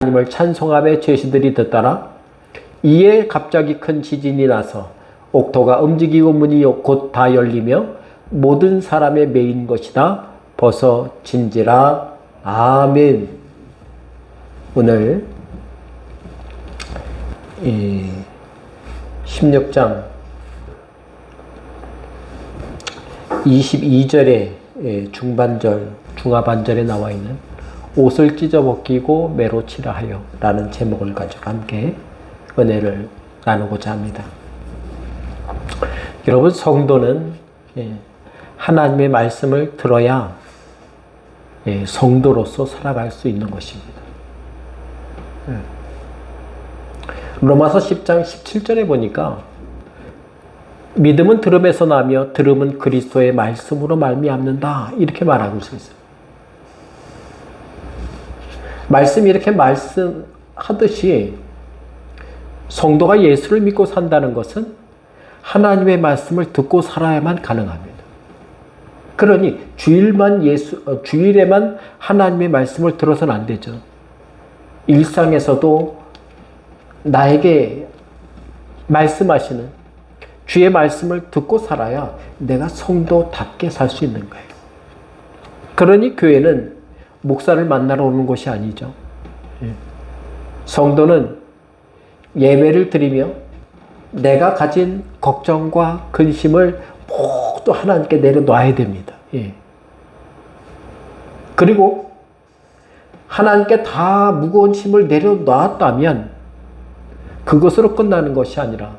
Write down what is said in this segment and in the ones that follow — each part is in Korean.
하나님을 찬송하며 제수들이 듣더라. 이에 갑자기 큰 지진이 나서 옥토가 움직이고 문이 곧 다 열리며 모든 사람의 메인 것이다 벗어진지라. 아멘. 오늘 16장 22절의 중반절, 중하반절에 나와 있는 옷을 찢어벗기고 매로 치라 하여 라는 제목을 가지고 함께 은혜를 나누고자 합니다. 여러분, 성도는 하나님의 말씀을 들어야 성도로서 살아갈 수 있는 것입니다. 로마서 10장 17절에 보니까 믿음은 들음에서 나며 들음은 그리스도의 말씀으로 말미암는다 이렇게 말하고 있어요. 말씀이 이렇게 말씀하듯이 성도가 예수를 믿고 산다는 것은 하나님의 말씀을 듣고 살아야만 가능합니다. 그러니 주일에만 하나님의 말씀을 들어서는 안 되죠. 일상에서도 나에게 말씀하시는 주의 말씀을 듣고 살아야 내가 성도답게 살 수 있는 거예요. 그러니 교회는 목사를 만나러 오는 곳이 아니죠. 성도는 예배를 드리며 내가 가진 걱정과 근심을 모두 하나님께 내려놔야 됩니다. 그리고 하나님께 다 무거운 짐을 내려놓았다면 그것으로 끝나는 것이 아니라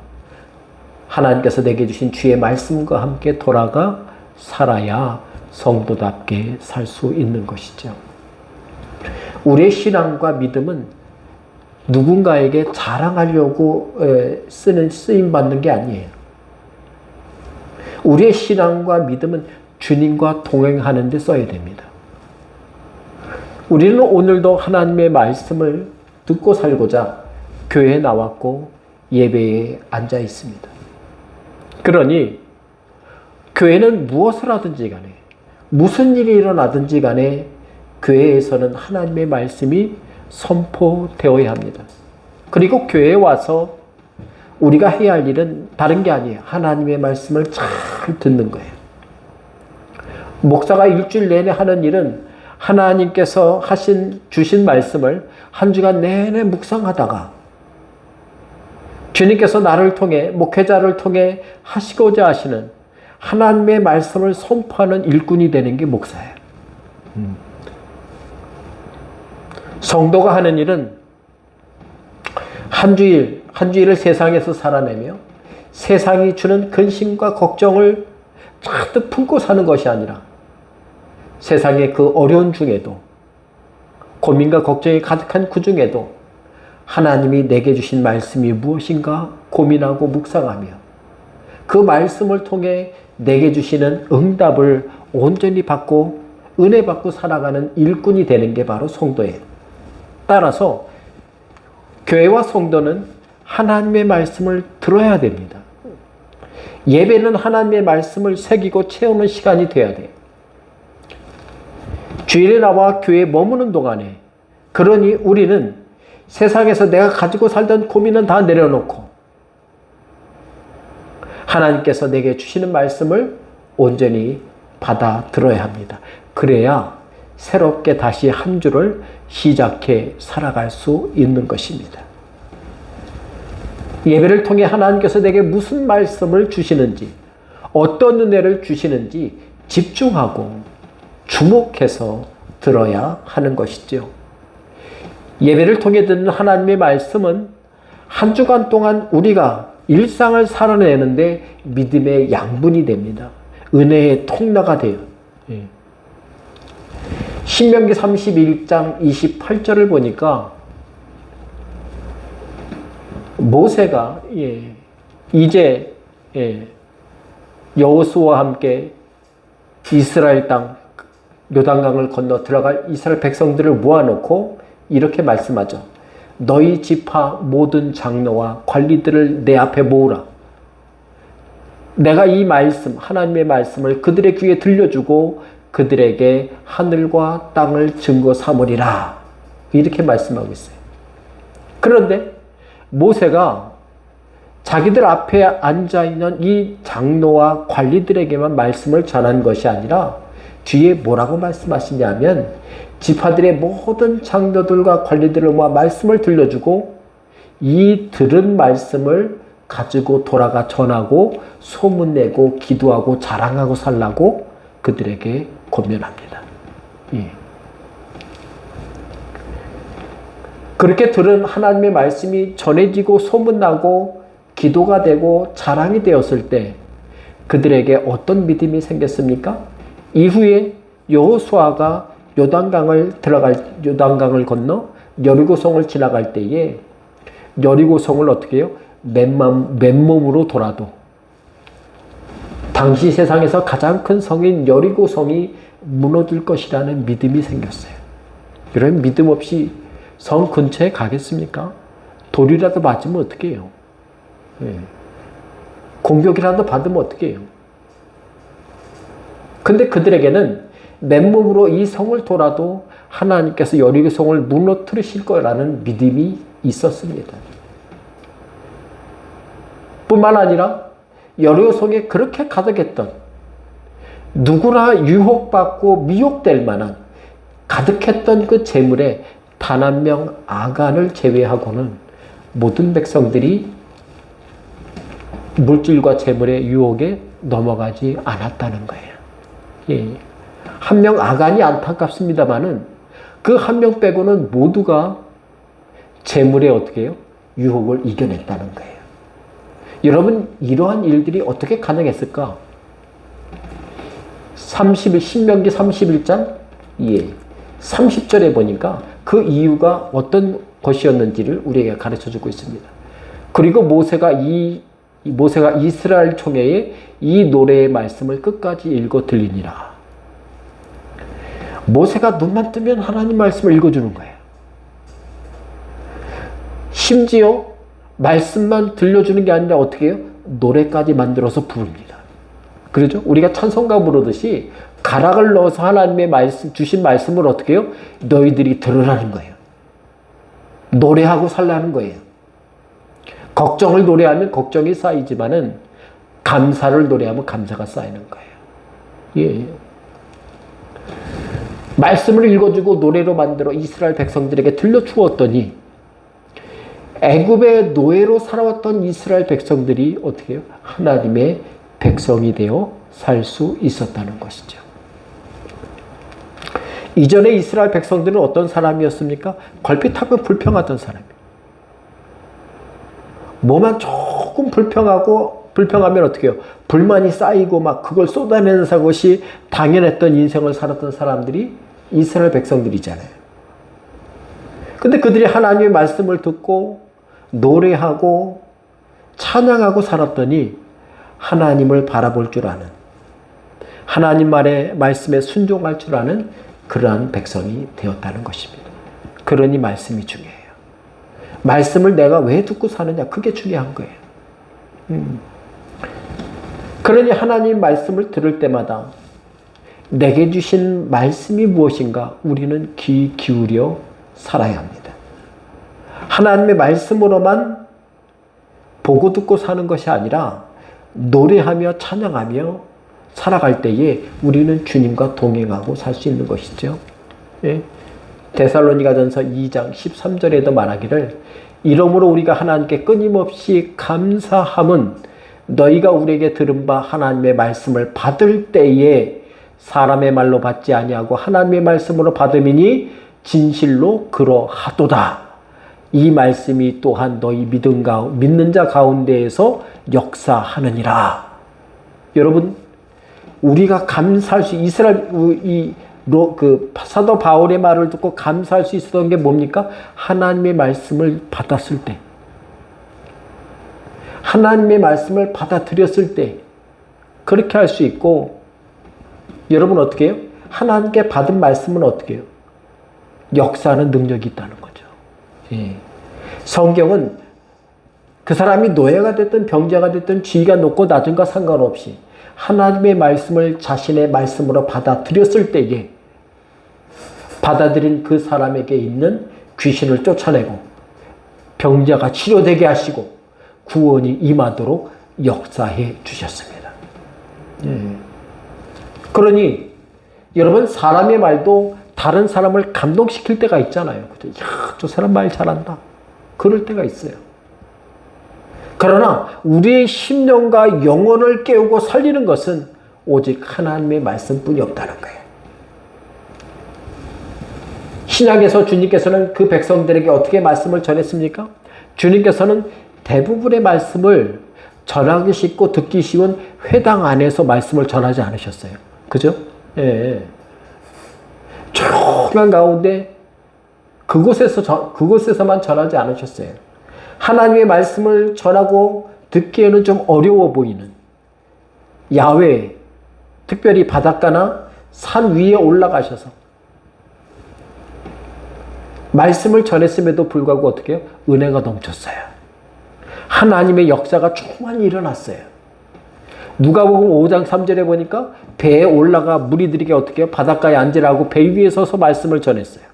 하나님께서 내게 주신 주의 말씀과 함께 돌아가 살아야 성도답게 살 수 있는 것이죠. 우리의 신앙과 믿음은 누군가에게 자랑하려고 쓰임받는 게 아니에요. 우리의 신앙과 믿음은 주님과 동행하는 데 써야 됩니다. 우리는 오늘도 하나님의 말씀을 듣고 살고자 교회에 나왔고 예배에 앉아 있습니다. 그러니 교회는 무엇을 하든지 간에 무슨 일이 일어나든지 간에 교회에서는 하나님의 말씀이 선포되어야 합니다. 그리고 교회에 와서 우리가 해야 할 일은 다른 게 아니에요. 하나님의 말씀을 잘 듣는 거예요. 목사가 일주일 내내 하는 일은 하나님께서 주신 말씀을 한 주간 내내 묵상하다가 주님께서 나를 통해 목회자를 통해 하시고자 하시는 하나님의 말씀을 선포하는 일꾼이 되는 게 목사예요. 성도가 하는 일은 한 주일을 세상에서 살아내며 세상이 주는 근심과 걱정을 잔뜩 품고 사는 것이 아니라 세상의 그 어려운 중에도 고민과 걱정이 가득한 그 중에도 하나님이 내게 주신 말씀이 무엇인가 고민하고 묵상하며 그 말씀을 통해 내게 주시는 응답을 온전히 받고 은혜 받고 살아가는 일꾼이 되는 게 바로 성도예요. 따라서 교회와 성도는 하나님의 말씀을 들어야 됩니다. 예배는 하나님의 말씀을 새기고 채우는 시간이 되어야 돼요. 주일에 나와 교회에 머무는 동안에 그러니 우리는 세상에서 내가 가지고 살던 고민은 다 내려놓고 하나님께서 내게 주시는 말씀을 온전히 받아 들어야 합니다. 그래야 새롭게 다시 한 주를 시작해 살아갈 수 있는 것입니다. 예배를 통해 하나님께서 내게 무슨 말씀을 주시는지, 어떤 은혜를 주시는지 집중하고 주목해서 들어야 하는 것이죠. 예배를 통해 듣는 하나님의 말씀은 한 주간 동안 우리가 일상을 살아내는데 믿음의 양분이 됩니다. 은혜의 통로가 돼요. 신명기 31장 28절을 보니까 모세가 이제 여호수아와 함께 이스라엘 땅 요단강을 건너 들어갈 이스라엘 백성들을 모아놓고 이렇게 말씀하죠. 너희 지파 모든 장로와 관리들을 내 앞에 모으라. 내가 이 말씀, 하나님의 말씀을 그들의 귀에 들려주고 그들에게 하늘과 땅을 증거 삼으리라. 이렇게 말씀하고 있어요. 그런데 모세가 자기들 앞에 앉아있는 이 장로와 관리들에게만 말씀을 전한 것이 아니라 뒤에 뭐라고 말씀하시냐면 지파들의 모든 장로들과 관리들을 모아 말씀을 들려주고 이 들은 말씀을 가지고 돌아가 전하고 소문내고 기도하고 자랑하고 살라고 그들에게 권면합니다. 예. 그렇게 들은 하나님의 말씀이 전해지고 소문나고 기도가 되고 자랑이 되었을 때 그들에게 어떤 믿음이 생겼습니까? 이후에 여호수아가 요단강을 건너 여리고성을 지나갈 때에 여리고성을 어떻게 해요? 맨몸으로 돌아도 당시 세상에서 가장 큰 성인 여리고성이 무너질 것이라는 믿음이 생겼어요. 여러분 믿음 없이 성 근처에 가겠습니까? 돌이라도 맞으면 어떻게 해요? 예. 공격이라도 받으면 어떻게 해요? 근데 그들에게는 맨몸으로 이 성을 돌아도 하나님께서 여리고성을 무너뜨리실 거라는 믿음이 있었습니다. 뿐만 아니라 여리고성에 그렇게 가득했던 누구나 유혹받고 미혹될 만한 가득했던 그 재물에 단 한 명 아간을 제외하고는 모든 백성들이 물질과 재물의 유혹에 넘어가지 않았다는 거예요. 예. 한 명 아간이 안타깝습니다만은 그 한 명 빼고는 모두가 재물에 어떻게 해요? 유혹을 이겨냈다는 거예요. 여러분 이러한 일들이 어떻게 가능했을까? 신명기 31장 30절에 보니까 그 이유가 어떤 것이었는지를 우리에게 가르쳐주고 있습니다. 그리고 모세가 이스라엘 총회에 이 노래의 말씀을 끝까지 읽어 들리니라. 모세가 눈만 뜨면 하나님 말씀을 읽어주는 거예요. 심지어 말씀만 들려주는 게 아니라 어떻게 해요? 노래까지 만들어서 부릅니다. 그렇죠? 우리가 찬송가 부르듯이 가락을 넣어서 하나님의 주신 말씀을 어떻게 해요? 너희들이 들으라는 거예요. 노래하고 살라는 거예요. 걱정을 노래하면 걱정이 쌓이지만은 감사를 노래하면 감사가 쌓이는 거예요. 예. 말씀을 읽어주고 노래로 만들어 이스라엘 백성들에게 들려주었더니 애굽의 노예로 살아왔던 이스라엘 백성들이 어떻게 해요? 하나님의 백성이 되어 살 수 있었다는 것이죠. 이전에 이스라엘 백성들은 어떤 사람이었습니까? 걸핏하면 불평하던 사람이에요. 뭐만 조금 불평하면 어떻게 해요? 불만이 쌓이고 막 그걸 쏟아내는 것이 당연했던 인생을 살았던 사람들이 이스라엘 백성들이잖아요. 근데 그들이 하나님의 말씀을 듣고 노래하고 찬양하고 살았더니 하나님을 바라볼 줄 아는, 하나님 말씀에 순종할 줄 아는 그러한 백성이 되었다는 것입니다. 그러니 말씀이 중요해요. 말씀을 내가 왜 듣고 사느냐, 그게 중요한 거예요. 그러니 하나님 말씀을 들을 때마다 내게 주신 말씀이 무엇인가 우리는 귀 기울여 살아야 합니다. 하나님의 말씀으로만 보고 듣고 사는 것이 아니라 노래하며 찬양하며 살아갈 때에 우리는 주님과 동행하고 살 수 있는 것이죠. 예? 데살로니가전서 2장 13절에도 말하기를 이러므로 우리가 하나님께 끊임없이 감사함은 너희가 우리에게 들은 바 하나님의 말씀을 받을 때에 사람의 말로 받지 아니하고 하나님의 말씀으로 받음이니 진실로 그러하도다. 이 말씀이 또한 너희 믿는 자 가운데에서 역사하느니라. 여러분, 우리가 감사할 수 사도 바울의 말을 듣고 감사할 수 있었던 게 뭡니까? 하나님의 말씀을 받았을 때, 하나님의 말씀을 받아들였을 때 그렇게 할 수 있고, 여러분 어떻게 해요? 하나님께 받은 말씀은 어떻게 해요? 역사하는 능력이 있다는 거죠. 예. 성경은 그 사람이 노예가 됐든 병자가 됐든 지위가 높고 낮은가 상관없이 하나님의 말씀을 자신의 말씀으로 받아들였을 때에 받아들인 그 사람에게 있는 귀신을 쫓아내고 병자가 치료되게 하시고 구원이 임하도록 역사해 주셨습니다. 그러니 여러분, 사람의 말도 다른 사람을 감동시킬 때가 있잖아요. 야, 저 사람 말 잘한다. 그럴 때가 있어요. 그러나 우리의 심령과 영혼을 깨우고 살리는 것은 오직 하나님의 말씀뿐이 없다는 거예요. 신약에서 주님께서는 그 백성들에게 어떻게 말씀을 전했습니까? 주님께서는 대부분의 말씀을 전하기 쉽고 듣기 쉬운 회당 안에서 말씀을 전하지 않으셨어요. 그죠? 예. 조용한 가운데 그곳에서만 전하지 않으셨어요. 하나님의 말씀을 전하고 듣기에는 좀 어려워 보이는 야외, 특별히 바닷가나 산 위에 올라가셔서 말씀을 전했음에도 불구하고 어떻게 해요? 은혜가 넘쳤어요. 하나님의 역사가 충만히 일어났어요. 누가복음 5장 3절에 보니까 배에 올라가 무리들에게 어떻게 해요? 바닷가에 앉으라고 배 위에 서서 말씀을 전했어요.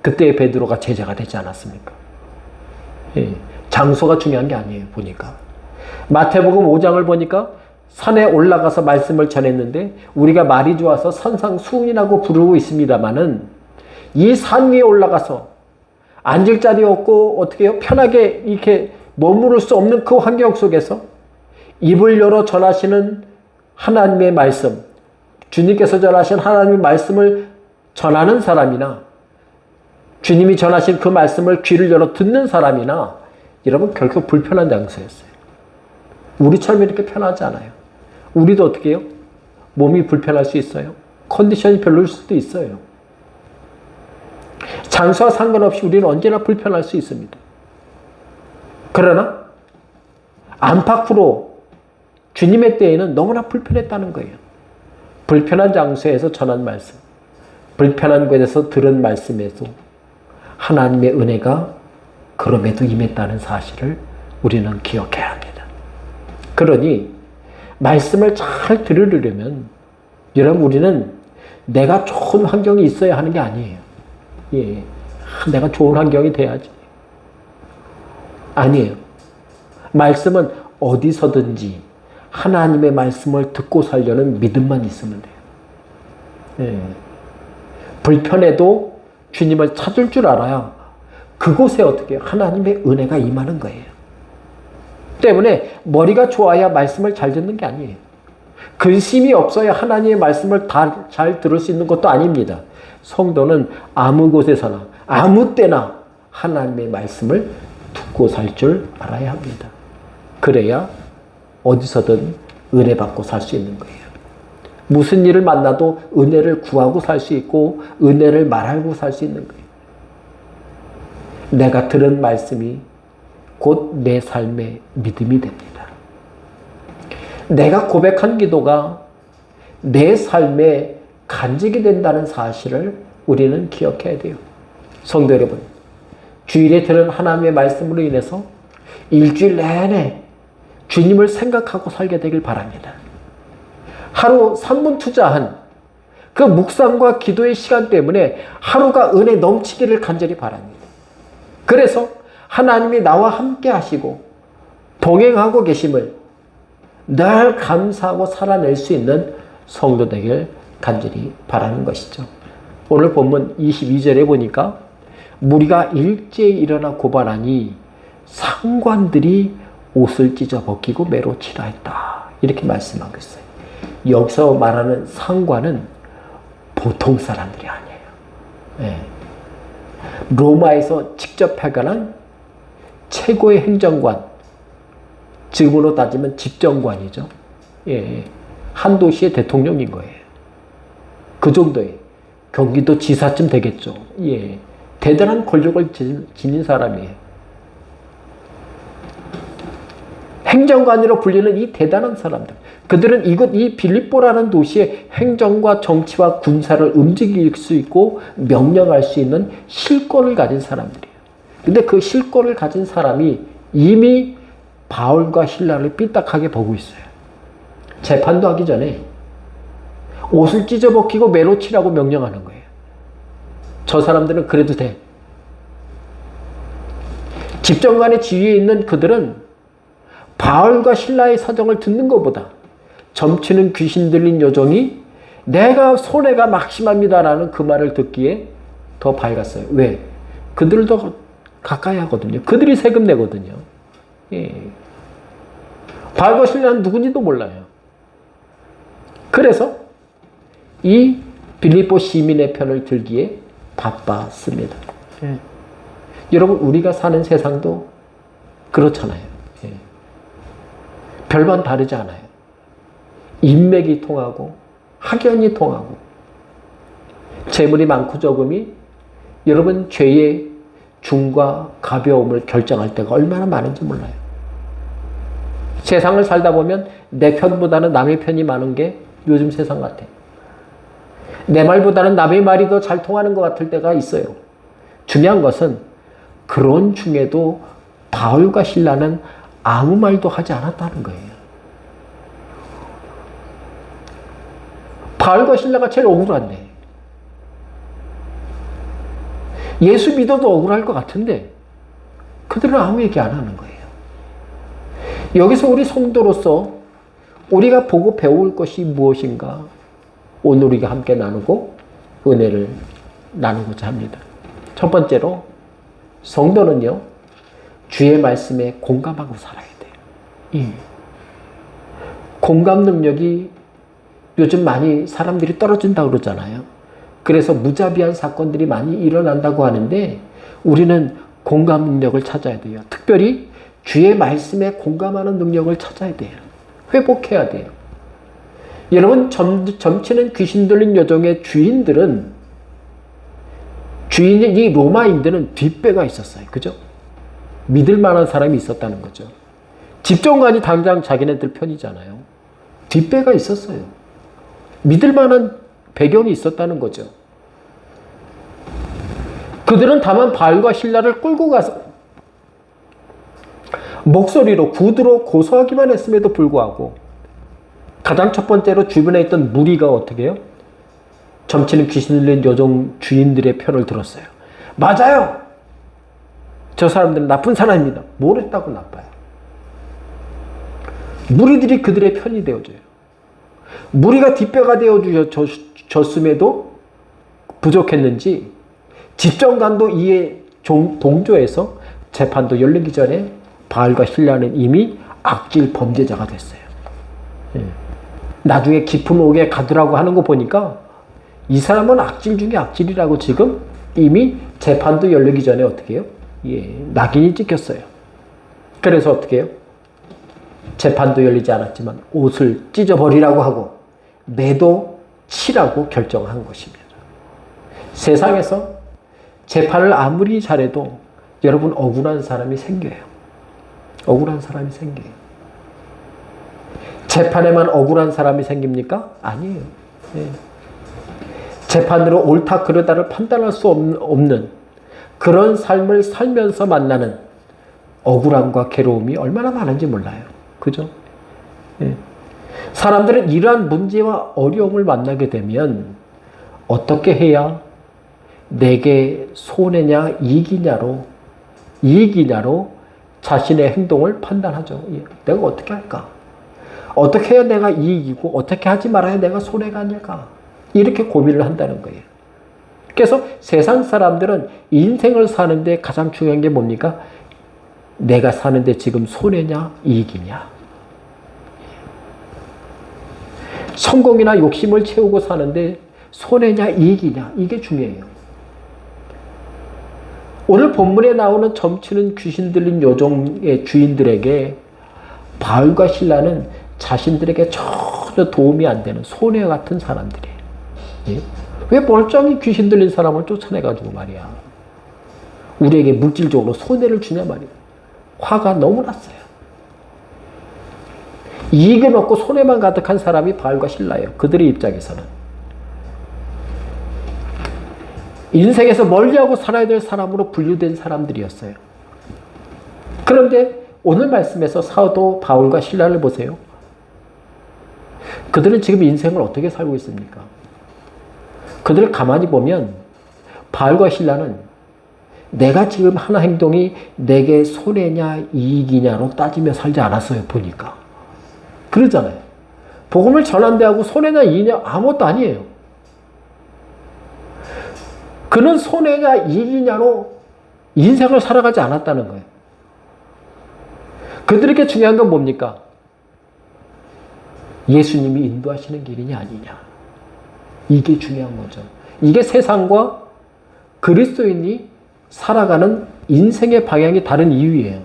그때 베드로가 제자가 되지 않았습니까? 예, 장소가 중요한 게 아니에요. 보니까 마태복음 5장을 보니까 산에 올라가서 말씀을 전했는데 우리가 말이 좋아서 산상수훈이라고 부르고 있습니다마는 이 산 위에 올라가서 앉을 자리 없고 어떻게 해요? 편하게 이렇게 머무를 수 없는 그 환경 속에서 입을 열어 전하시는 하나님의 말씀, 주님께서 전하신 하나님의 말씀을 전하는 사람이나 주님이 전하신 그 말씀을 귀를 열어 듣는 사람이나 여러분 결코 불편한 장소였어요. 우리처럼 이렇게 편하지 않아요. 우리도 어떻게 해요? 몸이 불편할 수 있어요. 컨디션이 별로일 수도 있어요. 장소와 상관없이 우리는 언제나 불편할 수 있습니다. 그러나 안팎으로 주님의 때에는 너무나 불편했다는 거예요. 불편한 장소에서 전한 말씀, 불편한 곳에서 들은 말씀에도 하나님의 은혜가 그럼에도 임했다는 사실을 우리는 기억해야 합니다. 그러니 말씀을 잘 들으려면 여러분 우리는 내가 좋은 환경이 있어야 하는 게 아니에요. 예, 내가 좋은 환경이 돼야지. 아니에요. 말씀은 어디서든지 하나님의 말씀을 듣고 살려는 믿음만 있으면 돼요. 예. 불편해도 주님을 찾을 줄 알아야 그곳에 어떻게 하나님의 은혜가 임하는 거예요. 때문에 머리가 좋아야 말씀을 잘 듣는 게 아니에요. 근심이 없어야 하나님의 말씀을 다 잘 들을 수 있는 것도 아닙니다. 성도는 아무 곳에서나 아무 때나 하나님의 말씀을 듣고 살 줄 알아야 합니다. 그래야 어디서든 은혜 받고 살 수 있는 거예요. 무슨 일을 만나도 은혜를 구하고 살 수 있고 은혜를 말하고 살 수 있는 거예요. 내가 들은 말씀이 곧 내 삶의 믿음이 됩니다. 내가 고백한 기도가 내 삶의 간직이 된다는 사실을 우리는 기억해야 돼요. 성도 여러분, 주일에 들은 하나님의 말씀으로 인해서 일주일 내내 주님을 생각하고 살게 되길 바랍니다. 하루 3분 투자한 그 묵상과 기도의 시간 때문에 하루가 은혜 넘치기를 간절히 바랍니다. 그래서 하나님이 나와 함께 하시고 동행하고 계심을 늘 감사하고 살아낼 수 있는 성도 되길 간절히 바라는 것이죠. 오늘 본문 22절에 보니까 무리가 일제히 일어나 고발하니 상관들이 옷을 찢어 벗기고 매로 치라 했다. 이렇게 말씀하고 있어요. 여기서 말하는 상관은 보통 사람들이 아니에요. 네. 로마에서 직접 패관한 최고의 행정관, 지금으로 따지면 집정관이죠. 예. 한 도시의 대통령인 거예요. 그 정도의 경기도 지사쯤 되겠죠. 예. 대단한 권력을 지닌 사람이에요. 행정관으로 불리는 이 대단한 사람들. 그들은 이 빌립보라는 도시의 행정과 정치와 군사를 움직일 수 있고 명령할 수 있는 실권을 가진 사람들이에요. 근데 그 실권을 가진 사람이 이미 바울과 실라를 삐딱하게 보고 있어요. 재판도 하기 전에 옷을 찢어 벗기고 매로 치라고 명령하는 거예요. 저 사람들은 그래도 돼. 집정관의 지위에 있는 그들은 바울과 실라의 사정을 듣는 것보다 점치는 귀신 들린 요정이 내가 손해가 막심합니다라는 그 말을 듣기에 더 밝았어요. 왜? 그들도 가까이 하거든요. 그들이 세금 내거든요. 예. 바울과 실라는 누군지도 몰라요. 그래서 이 빌립보 시민의 편을 들기에 바빴습니다. 예. 여러분, 우리가 사는 세상도 그렇잖아요. 예. 별반 다르지 않아요. 인맥이 통하고 학연이 통하고 재물이 많고 적음이 여러분 죄의 중과 가벼움을 결정할 때가 얼마나 많은지 몰라요. 세상을 살다 보면 내 편보다는 남의 편이 많은 게 요즘 세상 같아요. 내 말보다는 남의 말이 더 잘 통하는 것 같을 때가 있어요. 중요한 것은 그런 중에도 바울과 실라는 아무 말도 하지 않았다는 거예요. 바울과 실라가 제일 억울한데 예수 믿어도 억울할 것 같은데 그들은 아무 얘기 안 하는 거예요. 여기서 우리 성도로서 우리가 보고 배울 것이 무엇인가 오늘 우리가 함께 나누고 은혜를 나누고자 합니다. 첫 번째로 성도는요 주의 말씀에 공감하고 살아야 돼요. 공감 능력이 요즘 많이 사람들이 떨어진다고 그러잖아요. 그래서 무자비한 사건들이 많이 일어난다고 하는데 우리는 공감 능력을 찾아야 돼요. 특별히 주의 말씀에 공감하는 능력을 찾아야 돼요. 회복해야 돼요. 여러분, 점치는 귀신 들린 여종의 주인들은 이 로마인들은 뒷배가 있었어요. 그죠? 믿을 만한 사람이 있었다는 거죠. 집정관이 당장 자기네들 편이잖아요. 뒷배가 있었어요. 믿을 만한 배경이 있었다는 거죠. 그들은 다만 바울과 실라를 끌고 가서 목소리로 구두로 고소하기만 했음에도 불구하고 가장 첫 번째로 주변에 있던 무리가 어떻게 해요? 점치는 귀신 들린 여종 주인들의 편을 들었어요. 맞아요. 저 사람들은 나쁜 사람입니다. 뭘 했다고 나빠요? 무리들이 그들의 편이 되어줘요. 무리가 뒷배가 되어줬음에도 부족했는지 집정관도 이에 동조해서 재판도 열리기 전에 바울과 실라는 이미 악질 범죄자가 됐어요. 나중에 깊은 옥에 가두라고 하는 거 보니까 이 사람은 악질 중에 악질이라고 지금 이미 재판도 열리기 전에 어떻게 해요? 낙인이 찍혔어요. 그래서 어떻게 해요? 재판도 열리지 않았지만 옷을 찢어버리라고 하고 매도 치라고 결정한 것입니다. 세상에서 재판을 아무리 잘해도 여러분 억울한 사람이 생겨요. 억울한 사람이 생겨요. 재판에만 억울한 사람이 생깁니까? 아니에요. 재판으로 옳다 그르다를 판단할 수 없는 그런 삶을 살면서 만나는 억울함과 괴로움이 얼마나 많은지 몰라요. 그죠? 사람들은 이러한 문제와 어려움을 만나게 되면 어떻게 해야 내게 손해냐 이익이냐로 자신의 행동을 판단하죠. 내가 어떻게 할까? 어떻게 해야 내가 이익이고 어떻게 하지 말아야 내가 손해가 아닐까? 이렇게 고민을 한다는 거예요. 그래서 세상 사람들은 인생을 사는데 가장 중요한 게 뭡니까? 내가 사는데 지금 손해냐 이익이냐. 성공이나 욕심을 채우고 사는데 손해냐 이익이냐 이게 중요해요. 오늘 본문에 나오는 점치는 귀신 들린 여종의 주인들에게 바울과 실라는 자신들에게 전혀 도움이 안 되는 손해 같은 사람들이에요. 왜 멀쩡히 귀신 들린 사람을 쫓아내가지고 말이야. 우리에게 물질적으로 손해를 주냐 말이야. 화가 너무 났어요. 이익은 없고 손해만 가득한 사람이 바울과 실라예요. 그들의 입장에서는. 인생에서 멀리하고 살아야 될 사람으로 분류된 사람들이었어요. 그런데 오늘 말씀에서 사도 바울과 실라를 보세요. 그들은 지금 인생을 어떻게 살고 있습니까? 그들을 가만히 보면 바울과 실라는 내가 지금 하는 행동이 내게 손해냐 이익이냐로 따지며 살지 않았어요. 보니까. 그러잖아요. 복음을 전한다고 손해냐 이익이냐 아무것도 아니에요. 그는 손해냐 이익이냐로 인생을 살아가지 않았다는 거예요. 그들에게 중요한 건 뭡니까? 예수님이 인도하시는 길이냐 아니냐. 이게 중요한 거죠. 이게 세상과 그리스도인이 살아가는 인생의 방향이 다른 이유예요.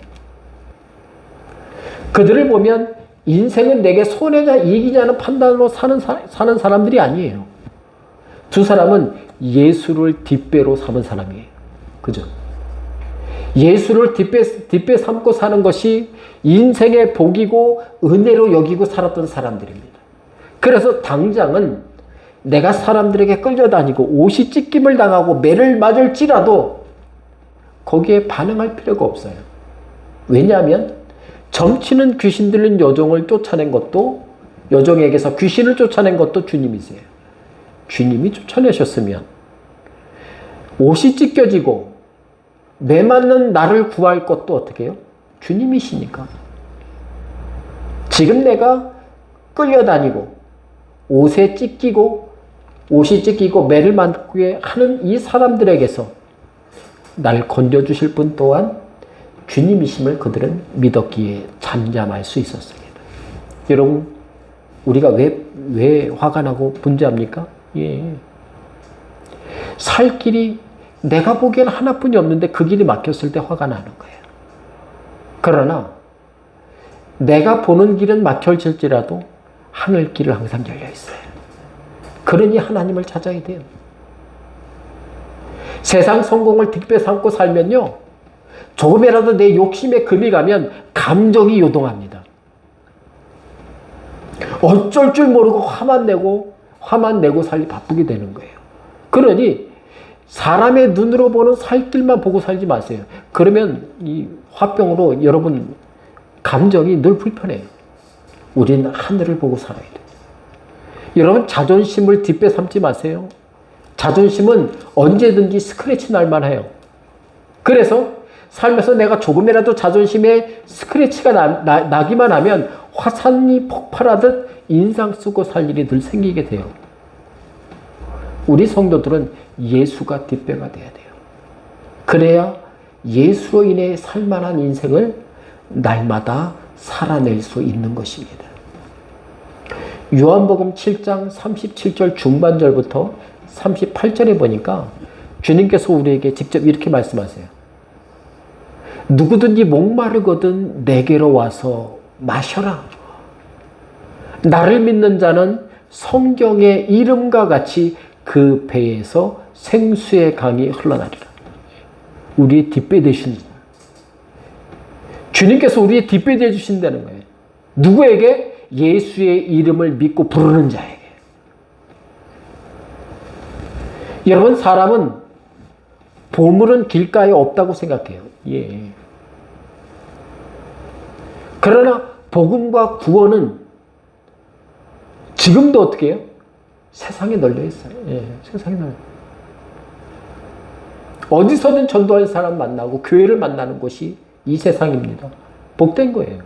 그들을 보면 인생은 내게 손해냐 이익이냐는 판단으로 사는 사람들이 아니에요. 두 사람은 예수를 뒷배로 삼은 사람이에요. 그죠? 예수를 뒷배 삼고 사는 것이 인생의 복이고 은혜로 여기고 살았던 사람들입니다. 그래서 당장은 내가 사람들에게 끌려다니고 옷이 찢김을 당하고 매를 맞을지라도 거기에 반응할 필요가 없어요. 왜냐하면 점치는 귀신 들린 여종을 쫓아낸 것도, 여종에게서 귀신을 쫓아낸 것도 주님이세요. 주님이 쫓아내셨으면 옷이 찢겨지고 매 맞는 나를 구할 것도 어떻게 해요? 주님이시니까. 지금 내가 끌려다니고 옷이 찢기고 매를 맞게 하는 이 사람들에게서 날 건져주실 분 또한 주님이심을 그들은 믿었기에 잠잠할 수 있었습니다. 여러분, 우리가 왜 화가 나고 분주합니까? 예. 살 길이 내가 보기엔 하나뿐이 없는데 그 길이 막혔을 때 화가 나는 거예요. 그러나 내가 보는 길은 막혀질지라도 하늘 길은 항상 열려 있어요. 그러니 하나님을 찾아야 돼요. 세상 성공을 뒷배 삼고 살면요, 조금이라도 내 욕심에 금이 가면 감정이 요동합니다. 어쩔 줄 모르고 화만 내고 살기 바쁘게 되는 거예요. 그러니 사람의 눈으로 보는 살 길만 보고 살지 마세요. 그러면 이 화병으로 여러분 감정이 늘 불편해요. 우리는 하늘을 보고 살아야 돼요. 여러분, 자존심을 뒷배 삼지 마세요. 자존심은 언제든지 스크래치 날만 해요. 그래서 삶에서 내가 조금이라도 자존심에 스크래치가 나기만 하면 화산이 폭발하듯 인상 쓰고 살 일이 늘 생기게 돼요. 우리 성도들은 예수가 뒷배가 돼야 돼요. 그래야 예수로 인해 살만한 인생을 날마다 살아낼 수 있는 것입니다. 요한복음 7장 37절 중반절부터 38절에 보니까 주님께서 우리에게 직접 이렇게 말씀하세요. 누구든지 목마르거든 내게로 와서 마셔라. 나를 믿는 자는 성경의 이름과 같이 그 배에서 생수의 강이 흘러나리라. 우리의 뒷배 되신 주님께서 우리의 뒷배 되어 주신다는 거예요. 누구에게? 예수의 이름을 믿고 부르는 자에게. 여러분, 사람은 보물은 길가에 없다고 생각해요. 예. 그러나 복음과 구원은 지금도 어떻게 해요? 세상에 널려 있어요. 예, 세상에 널려. 어디서든 전도할 사람 만나고 교회를 만나는 곳이 이 세상입니다. 복된 거예요.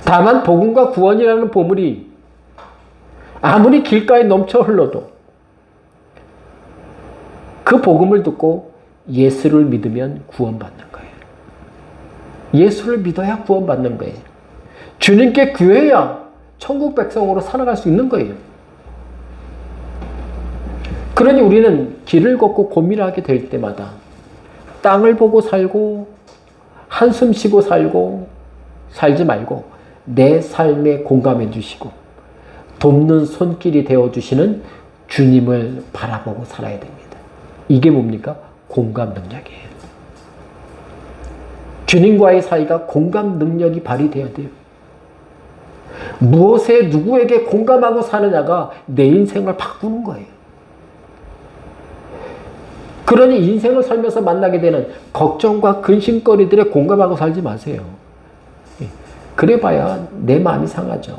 다만 복음과 구원이라는 보물이 아무리 길가에 넘쳐 흘러도 그 복음을 듣고 예수를 믿으면 구원받는 거예요. 예수를 믿어야 구원받는 거예요. 주님께 구해야 천국 백성으로 살아갈 수 있는 거예요. 그러니 우리는 길을 걷고 고민하게 될 때마다 땅을 보고 살고 한숨 쉬고 살지 말고 내 삶에 공감해 주시고 돕는 손길이 되어주시는 주님을 바라보고 살아야 됩니다. 이게 뭡니까? 공감 능력이에요. 주님과의 사이가 공감 능력이 발휘되어야 돼요. 무엇에 누구에게 공감하고 사느냐가 내 인생을 바꾸는 거예요. 그러니 인생을 살면서 만나게 되는 걱정과 근심거리들에 공감하고 살지 마세요. 그래 봐야 내 마음이 상하죠.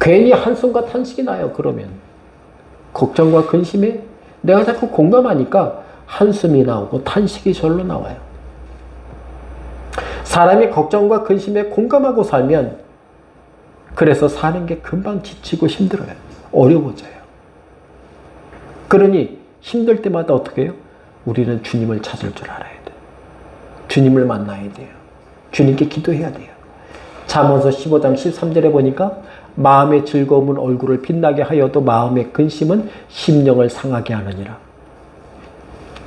괜히 한숨과 탄식이 나요. 그러면 걱정과 근심에 내가 자꾸 공감하니까 한숨이 나오고 탄식이 절로 나와요. 사람이 걱정과 근심에 공감하고 살면 그래서 사는 게 금방 지치고 힘들어요. 어려워져요. 그러니 힘들 때마다 어떻게 해요? 우리는 주님을 찾을 줄 알아야 돼요. 주님을 만나야 돼요. 주님께 기도해야 돼요. 잠언서 15장 13절에 보니까 마음의 즐거움은 얼굴을 빛나게 하여도 마음의 근심은 심령을 상하게 하느니라.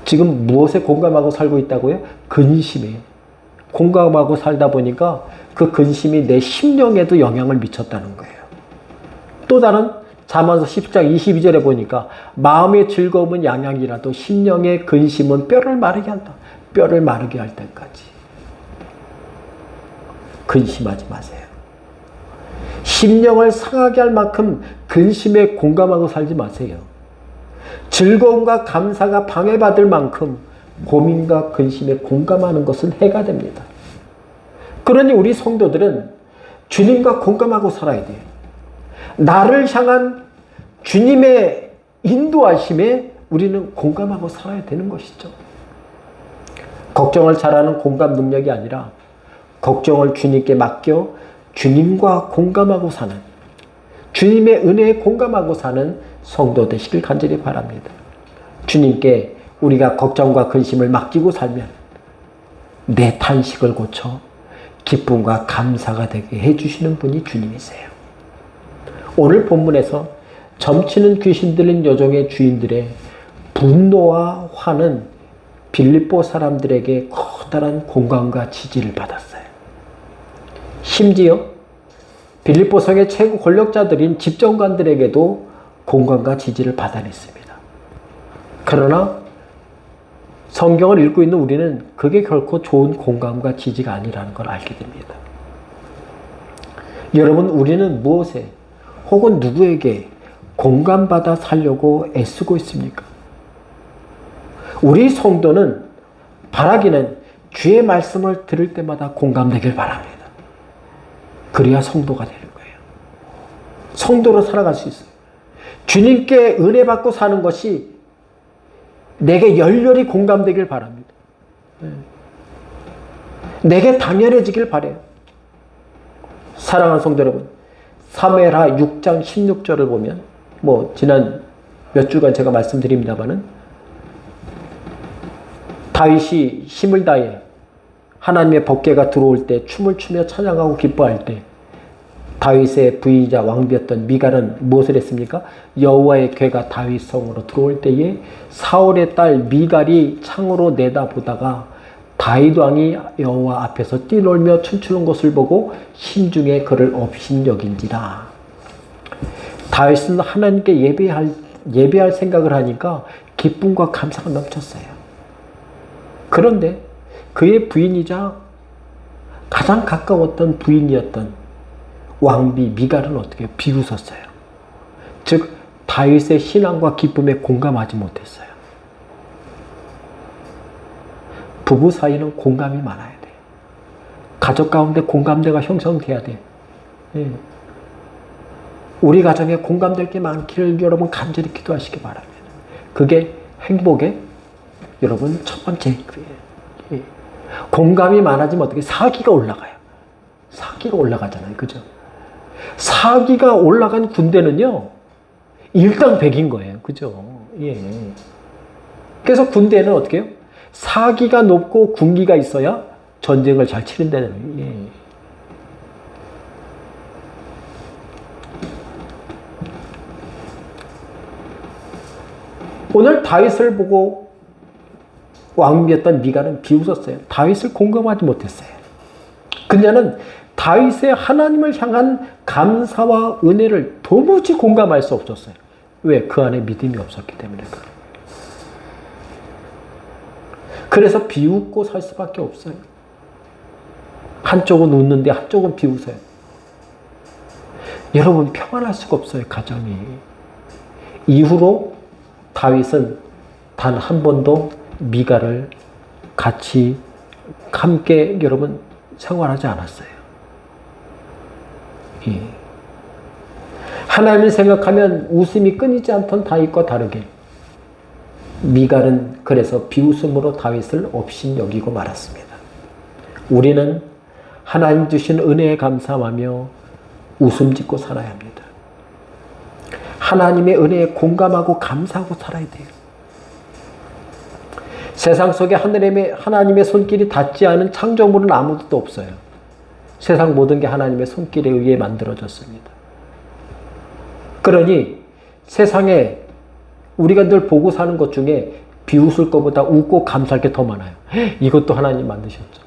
지금 무엇에 공감하고 살고 있다고요? 근심에 공감하고 살다 보니까 그 근심이 내 심령에도 영향을 미쳤다는 거예요. 또 다른 잠언서 10장 22절에 보니까 마음의 즐거움은 양양이라도 심령의 근심은 뼈를 마르게 한다. 뼈를 마르게 할 때까지. 근심하지 마세요. 심령을 상하게 할 만큼 근심에 공감하고 살지 마세요. 즐거움과 감사가 방해받을 만큼 고민과 근심에 공감하는 것은 해가 됩니다. 그러니 우리 성도들은 주님과 공감하고 살아야 돼요. 나를 향한 주님의 인도하심에 우리는 공감하고 살아야 되는 것이죠. 걱정을 잘하는 공감 능력이 아니라 걱정을 주님께 맡겨 주님과 공감하고 사는, 주님의 은혜에 공감하고 사는 성도 되시길 간절히 바랍니다. 주님께 우리가 걱정과 근심을 맡기고 살면 내 탄식을 고쳐 기쁨과 감사가 되게 해주시는 분이 주님이세요. 오늘 본문에서 점치는 귀신 들린 여종의 주인들의 분노와 화는 빌립보 사람들에게 커다란 공감과 지지를 받았어요. 심지어 빌립보 성의 최고 권력자들인 집정관들에게도 공감과 지지를 받아냈습니다. 그러나 성경을 읽고 있는 우리는 그게 결코 좋은 공감과 지지가 아니라는 걸 알게 됩니다. 여러분, 우리는 무엇에 혹은 누구에게 공감받아 살려고 애쓰고 있습니까? 우리 성도는 바라기는 주의 말씀을 들을 때마다 공감되길 바랍니다. 그래야 성도가 되는 거예요. 성도로 살아갈 수 있어요. 주님께 은혜 받고 사는 것이 내게 열렬히 공감되길 바랍니다. 내게 당연해지길 바라요. 사랑하는 성도 여러분, 사무엘하 6장 16절을 보면 지난 몇 주간 제가 말씀드립니다마는 다윗이 힘을 다해 하나님의 법궤가 들어올 때 춤을 추며 찬양하고 기뻐할 때 다윗의 부인이자 왕비였던 미갈은 무엇을 했습니까? 여호와의 궤가 다윗 성으로 들어올 때에 사울의 딸 미갈이 창으로 내다보다가 다윗 왕이 여호와 앞에서 뛰놀며 춤추는 것을 보고 심중에 그를 업신여긴지라. 다윗은 하나님께 예배할 생각을 하니까 기쁨과 감사가 넘쳤어요. 그런데 그의 부인이자 가장 가까웠던 부인이었던 왕비 미갈은 어떻게 비웃었어요. 즉 다윗의 신앙과 기쁨에 공감하지 못했어요. 부부 사이는 공감이 많아야 돼요. 가족 가운데 공감대가 형성돼야 돼요. 우리 가정에 공감될 게 많기를 여러분 간절히 기도하시기 바랍니다. 그게 행복의 여러분 첫 번째 거예요. 공감이 많아지면 어떻게 사기가 올라가요. 사기가 올라가잖아요. 그죠? 사기가 올라간 군대는요, 일당백인 거예요. 그죠? 예. 그래서 군대는 어떻게 해요? 사기가 높고 군기가 있어야 전쟁을 잘 치른다는 거예요. 예. 오늘 다윗을 보고 왕비였던 미갈은 비웃었어요. 다윗을 공감하지 못했어요. 그녀는 다윗의 하나님을 향한 감사와 은혜를 도무지 공감할 수 없었어요. 왜? 그 안에 믿음이 없었기 때문에 그래요. 그래서 비웃고 살 수밖에 없어요. 한쪽은 웃는데 한쪽은 비웃어요. 여러분 평안할 수가 없어요. 가정이. 이후로 다윗은 단 한 번도 미갈을 같이 함께 여러분 생활하지 않았어요. 예. 하나님을 생각하면 웃음이 끊이지 않던 다윗과 다르게 미갈은 그래서 비웃음으로 다윗을 업신여기고 말았습니다. 우리는 하나님 주신 은혜에 감사하며 웃음 짓고 살아야 합니다. 하나님의 은혜에 공감하고 감사하고 살아야 돼요. 세상 속에 하나님의 손길이 닿지 않은 창조물은 아무것도 없어요. 세상 모든 게 하나님의 손길에 의해 만들어졌습니다. 그러니 세상에 우리가 늘 보고 사는 것 중에 비웃을 것보다 웃고 감사할 게 더 많아요. 이것도 하나님 만드셨죠.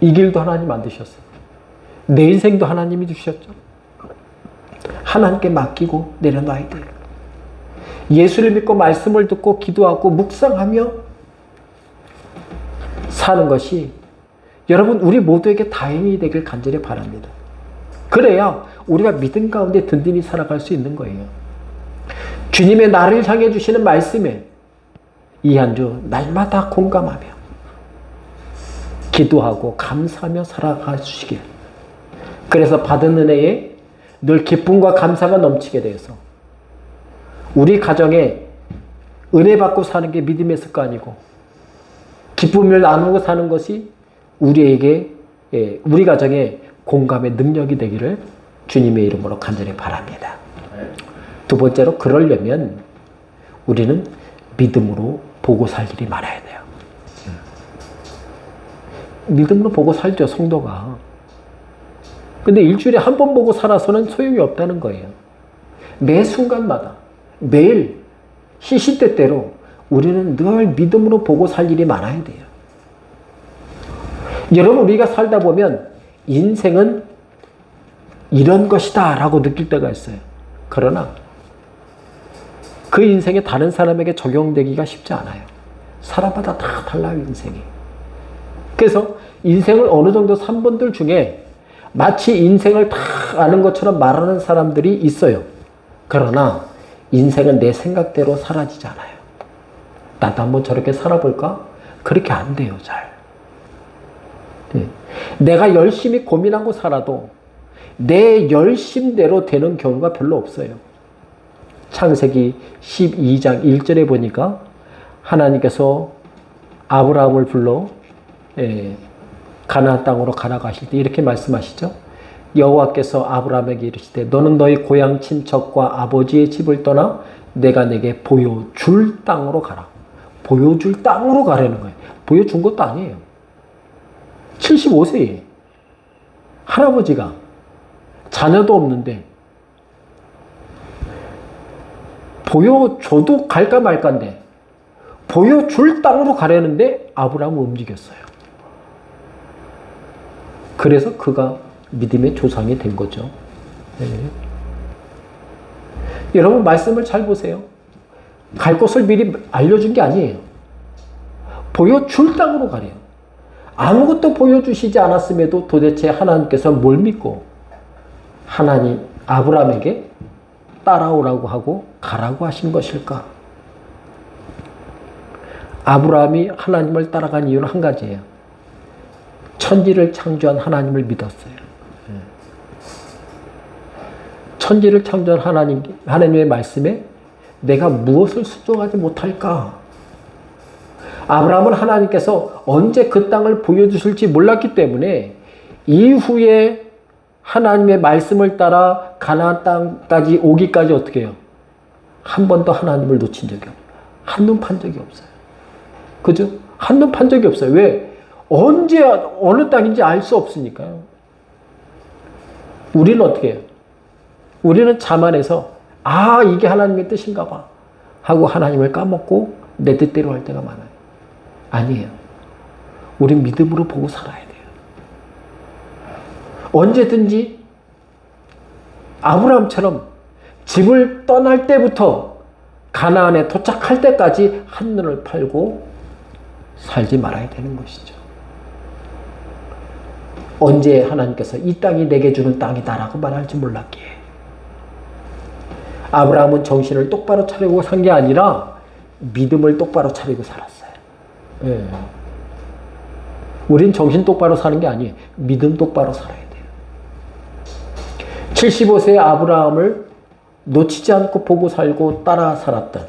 이 길도 하나님 만드셨어요. 내 인생도 하나님이 주셨죠. 하나님께 맡기고 내려놔야 돼요. 예수를 믿고 말씀을 듣고 기도하고 묵상하며 사는 것이 여러분 우리 모두에게 다행이 되길 간절히 바랍니다. 그래야 우리가 믿음 가운데 든든히 살아갈 수 있는 거예요. 주님의 나를 향해 주시는 말씀에 이 한 주 날마다 공감하며 기도하고 감사하며 살아가 주시길. 그래서 받은 은혜에 늘 기쁨과 감사가 넘치게 되어서 우리 가정에 은혜 받고 사는 게 믿음의 습관이고 기쁨을 나누고 사는 것이 우리에게 우리 가정에 공감의 능력이 되기를 주님의 이름으로 간절히 바랍니다. 두 번째로 그러려면 우리는 믿음으로 보고 살 일이 많아야 돼요. 믿음으로 보고 살죠, 성도가. 근데 일주일에 한 번 보고 살아서는 소용이 없다는 거예요. 매 순간마다, 매일, 시시때때로 우리는 늘 믿음으로 보고 살 일이 많아야 돼요. 여러분, 우리가 살다 보면 인생은 이런 것이다 라고 느낄 때가 있어요. 그러나 그 인생이 다른 사람에게 적용되기가 쉽지 않아요. 사람마다 다 달라요, 인생이. 그래서 인생을 어느 정도 산 분들 중에 마치 인생을 다 아는 것처럼 말하는 사람들이 있어요. 그러나 인생은 내 생각대로 사라지지 않아요. 나도 한번 저렇게 살아볼까? 그렇게 안 돼요, 잘. 내가 열심히 고민하고 살아도 내 열심대로 되는 경우가 별로 없어요. 창세기 12장 1절에 보니까 하나님께서 아브라함을 불러 가나안 땅으로 가라 가실 때 이렇게 말씀하시죠. 여호와께서 아브라함에게 이르시되 너는 너희 고향 친척과 아버지의 집을 떠나 내가 내게 보여줄 땅으로 가라. 보여줄 땅으로 가라는 거예요. 보여준 것도 아니에요. 75세에 할아버지가 자녀도 없는데 보여줘도 갈까 말까인데 보여줄 땅으로 가려는데 아브라함은 움직였어요. 그래서 그가 믿음의 조상이 된 거죠. 네. 여러분 말씀을 잘 보세요. 갈 곳을 미리 알려준 게 아니에요. 보여줄 땅으로 가래요. 아무것도 보여주시지 않았음에도 도대체 하나님께서 뭘 믿고 하나님 아브라함에게 따라오라고 하고 가라고 하신 것일까? 아브라함이 하나님을 따라간 이유는 한 가지예요. 천지를 창조한 하나님을 믿었어요. 천지를 창조한 하나님의 말씀에 내가 무엇을 수정하지 못할까? 아브라함은 하나님께서 언제 그 땅을 보여주실지 몰랐기 때문에 이후에 하나님의 말씀을 따라 가나안 땅까지 오기까지 어떻게 해요? 한 번도 하나님을 놓친 적이 없어요. 한눈 판 적이 없어요. 그죠? 한눈 판 적이 없어요. 왜? 언제 어느 땅인지 알 수 없으니까요. 우리는 어떻게 해요? 우리는 자만해서 아 이게 하나님의 뜻인가 봐 하고 하나님을 까먹고 내 뜻대로 할 때가 많아요. 아니에요. 우린 믿음으로 보고 살아야 돼요. 언제든지 아브라함처럼 집을 떠날 때부터 가나안에 도착할 때까지 한눈을 팔고 살지 말아야 되는 것이죠. 언제 하나님께서 이 땅이 내게 주는 땅이다라고 말할지 몰랐기에 아브라함은 정신을 똑바로 차리고 산 게 아니라 믿음을 똑바로 차리고 살았어요. 예. 우린 정신 똑바로 사는 게 아니에요. 믿음 똑바로 살아야 돼요. 75세의 아브라함을 놓치지 않고 보고 살고 따라 살았던,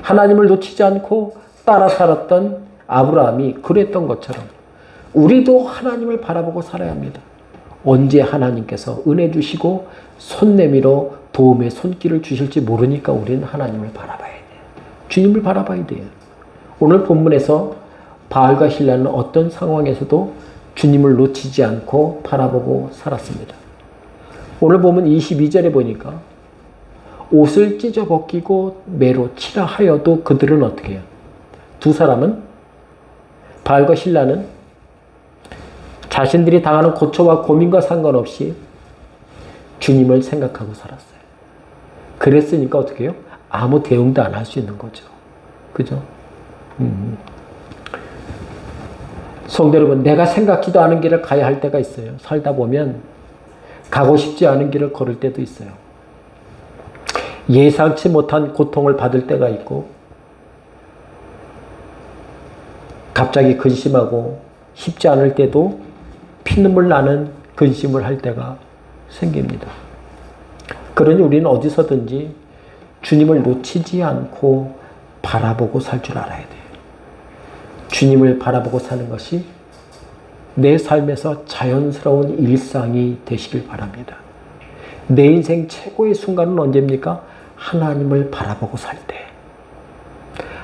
하나님을 놓치지 않고 따라 살았던 아브라함이 그랬던 것처럼 우리도 하나님을 바라보고 살아야 합니다. 언제 하나님께서 은혜 주시고 손 내밀어 도움의 손길을 주실지 모르니까 우리는 하나님을 바라봐야 돼요. 주님을 바라봐야 돼요. 오늘 본문에서 바알과 실라는 어떤 상황에서도 주님을 놓치지 않고 바라보고 살았습니다. 오늘 보면 22절에 보니까 옷을 찢어 벗기고 매로 치라 하여도 그들은 어떻게 해요? 두 사람은, 바알과 실라는 자신들이 당하는 고초와 고민과 상관없이 주님을 생각하고 살았어요. 그랬으니까 어떻게 해요? 아무 대응도 안 할 수 있는 거죠. 그죠? 성도 여러분, 내가 생각지도 않은 길을 가야 할 때가 있어요. 살다 보면 가고 싶지 않은 길을 걸을 때도 있어요. 예상치 못한 고통을 받을 때가 있고, 갑자기 근심하고 쉽지 않을 때도 피눈물 나는 근심을 할 때가 생깁니다. 그러니 우리는 어디서든지 주님을 놓치지 않고 바라보고 살 줄 알아야 돼요. 주님을 바라보고 사는 것이 내 삶에서 자연스러운 일상이 되시길 바랍니다. 내 인생 최고의 순간은 언제입니까? 하나님을 바라보고 살 때.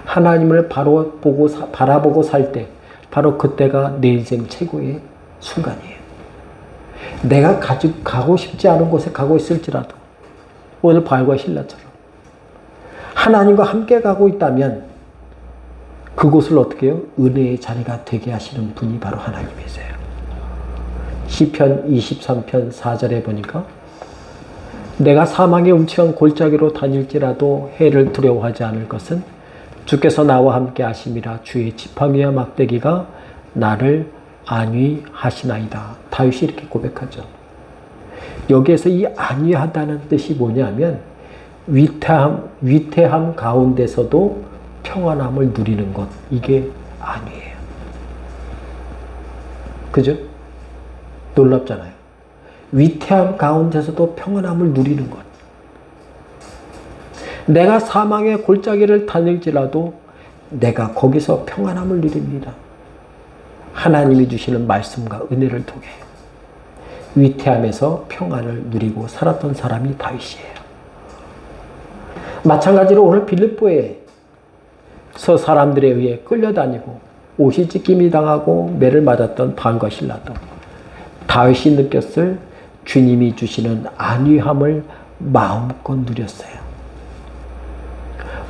하나님을 바라보고 살 때, 바로 그때가 내 인생 최고의 순간이에요. 내가 가고 싶지 않은 곳에 가고 있을지라도, 오늘 바알과 실라처럼 하나님과 함께 가고 있다면 그곳을 어떻게 해요? 은혜의 자리가 되게 하시는 분이 바로 하나님이세요. 시편 23편 4절에 보니까 내가 사망의 음침한 골짜기로 다닐지라도 해를 두려워하지 않을 것은 주께서 나와 함께 하심이라. 주의 지팡이와 막대기가 나를 안위하시나이다. 다윗이 이렇게 고백하죠. 여기에서 이 안위하다는 뜻이 뭐냐면 위태함 가운데서도 평안함을 누리는 것, 이게 안위예요. 그죠? 놀랍잖아요. 위태함 가운데서도 평안함을 누리는 것. 내가 사망의 골짜기를 다닐지라도 내가 거기서 평안함을 누립니다. 하나님이 주시는 말씀과 은혜를 통해 위태함에서 평안을 누리고 살았던 사람이 다윗이에요. 마찬가지로 오늘 빌립보에서 사람들에 의해 끌려다니고 옷이 찢김이 당하고 매를 맞았던 바알과 실라도 다윗이 느꼈을 주님이 주시는 안위함을 마음껏 누렸어요.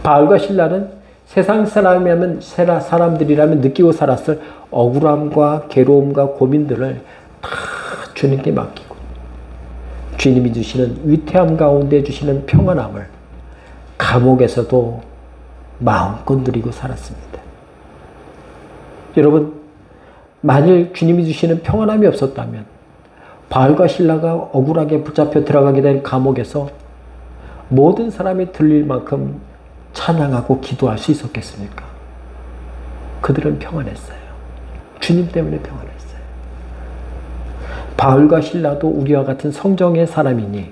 바알과 실라는 세상 사람들이라면 느끼고 살았을 억울함과 괴로움과 고민들을 다 주님께 맡기고 주님이 주시는 위태함 가운데 주시는 평안함을 감옥에서도 마음껏 누리고 살았습니다. 여러분, 만일 주님이 주시는 평안함이 없었다면 바알과 실라가 억울하게 붙잡혀 들어가게 된 감옥에서 모든 사람이 들릴 만큼 찬양하고 기도할 수 있었겠습니까? 그들은 평안했어요. 주님 때문에 평안했어요. 바울과 실라도 우리와 같은 성정의 사람이니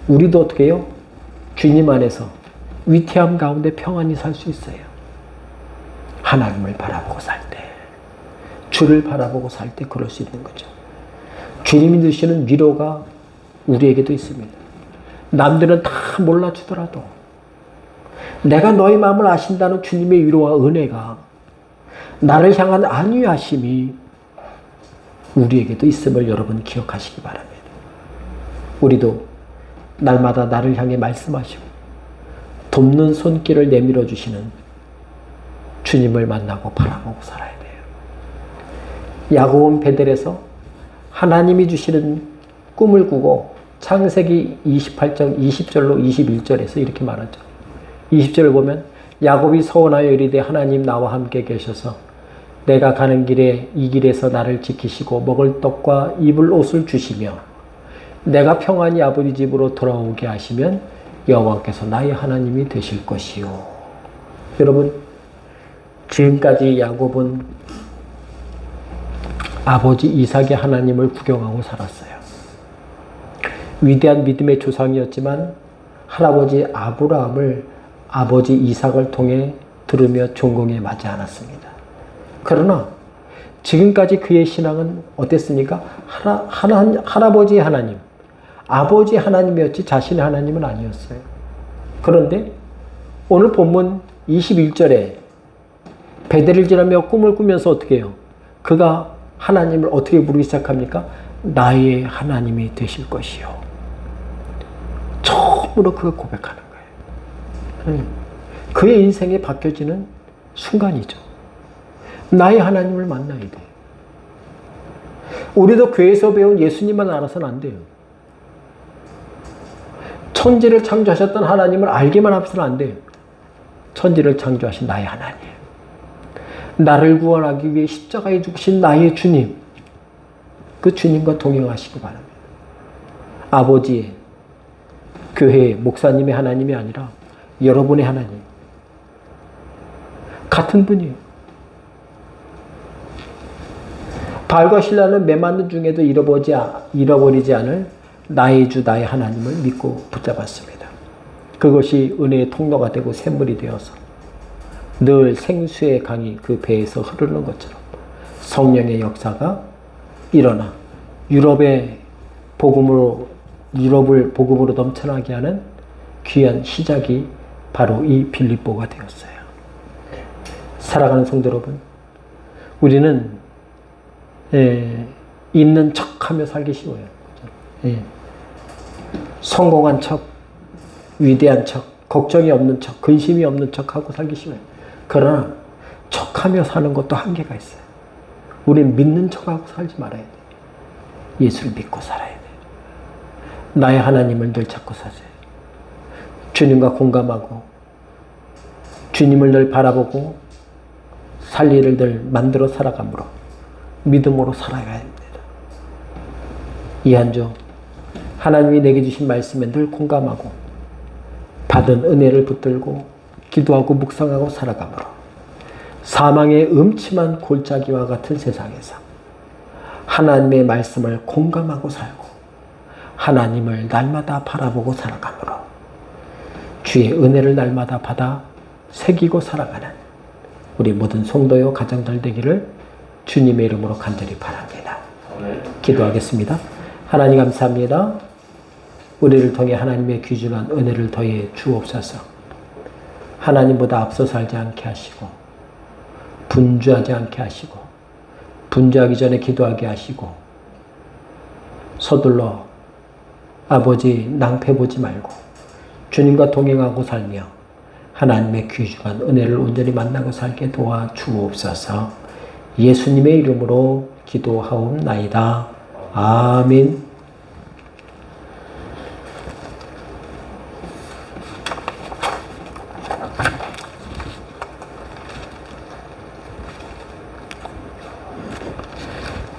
우리도 어떻게 해요? 주님 안에서 위태함 가운데 평안히 살 수 있어요. 하나님을 바라보고 살 때, 주를 바라보고 살 때 그럴 수 있는 거죠. 주님이 주시는 위로가 우리에게도 있습니다. 남들은 다 몰라주더라도 내가 너의 마음을 아신다는 주님의 위로와 은혜가, 나를 향한 안위하심이 우리에게도 있음을 여러분 기억하시기 바랍니다. 우리도 날마다 나를 향해 말씀하시고 돕는 손길을 내밀어 주시는 주님을 만나고 바라보고 살아야 돼요. 야고보 베델에서 하나님이 주시는 꿈을 꾸고 창세기 28장 20절로 21절에서 이렇게 말하죠. 20절을 보면 야곱이 서원하여 이르되 하나님 나와 함께 계셔서 내가 가는 길에 이 길에서 나를 지키시고 먹을 떡과 입을 옷을 주시며 내가 평안히 아버지 집으로 돌아오게 하시면 여호와께서 나의 하나님이 되실 것이요. 여러분, 지금까지 야곱은 아버지 이삭의 하나님을 구경하고 살았어요. 위대한 믿음의 조상이었지만 할아버지 아브라함을 아버지 이삭을 통해 들으며 종공에 맞지 않았습니다. 그러나 지금까지 그의 신앙은 어땠습니까? 할아버지 하나님, 아버지 하나님이었지 자신의 하나님은 아니었어요. 그런데 오늘 본문 21절에 베델을 지나며 꿈을 꾸면서 어떻게 해요? 그가 하나님을 어떻게 부르기 시작합니까? 나의 하나님이 되실 것이요. 처음으로 그가 고백하는 거예요. 그의 인생이 바뀌어지는 순간이죠. 나의 하나님을 만나야 돼. 우리도 교회에서 배운 예수님만 알아서는 안 돼요. 천지를 창조하셨던 하나님을 알기만 하면서는 안 돼요. 천지를 창조하신 나의 하나님. 나를 구원하기 위해 십자가에 죽으신 나의 주님. 그 주님과 동행하시기 바랍니다. 아버지의, 교회의, 목사님의 하나님이 아니라 여러분의 하나님. 같은 분이에요. 바알과 신라는 매맞는 중에도 잃어버리지 않을 나의 주 나의 하나님을 믿고 붙잡았습니다. 그것이 은혜의 통로가 되고 샘물이 되어서 늘 생수의 강이 그 배에서 흐르는 것처럼 성령의 역사가 일어나 유럽을 복음으로 넘쳐나게 하는 귀한 시작이 바로 이 빌립보가 되었어요. 사랑하는 성도 여러분, 우리는 있는 척하며 살기 쉬워요. 성공한 척, 위대한 척, 걱정이 없는 척, 근심이 없는 척하고 살기 쉬워요. 그러나 척하며 사는 것도 한계가 있어요. 우리는 믿는 척하고 살지 말아야 돼요. 예수를 믿고 살아야 돼요. 나의 하나님을 늘 찾고 사세요. 주님과 공감하고 주님을 늘 바라보고 살 일을 늘 만들어 살아감으로 믿음으로 살아가야 합니다. 이 한 주 하나님이 내게 주신 말씀에 늘 공감하고 받은 은혜를 붙들고 기도하고 묵상하고 살아감으로 사망의 음침한 골짜기와 같은 세상에서 하나님의 말씀을 공감하고 살고 하나님을 날마다 바라보고 살아감으로 주의 은혜를 날마다 받아 새기고 살아가는 우리 모든 성도요 가정들 되기를 주님의 이름으로 간절히 바랍니다. 기도하겠습니다. 하나님 감사합니다. 우리를 통해 하나님의 귀중한 은혜를 더해 주옵소서. 하나님보다 앞서 살지 않게 하시고 분주하지 않게 하시고 분주하기 전에 기도하게 하시고 서둘러 아버지 낭패 보지 말고 주님과 동행하고 살며 하나님의 귀중한 은혜를 온전히 만나고 살게 도와 주옵소서. 예수님의 이름으로 기도하옵나이다. 아멘.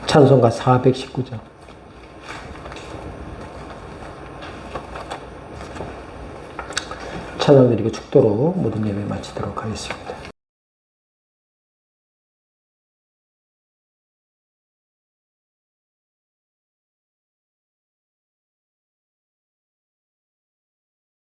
찬송가 419장. 찬양 드리고 축도로 모든 예배 마치도록 하겠습니다.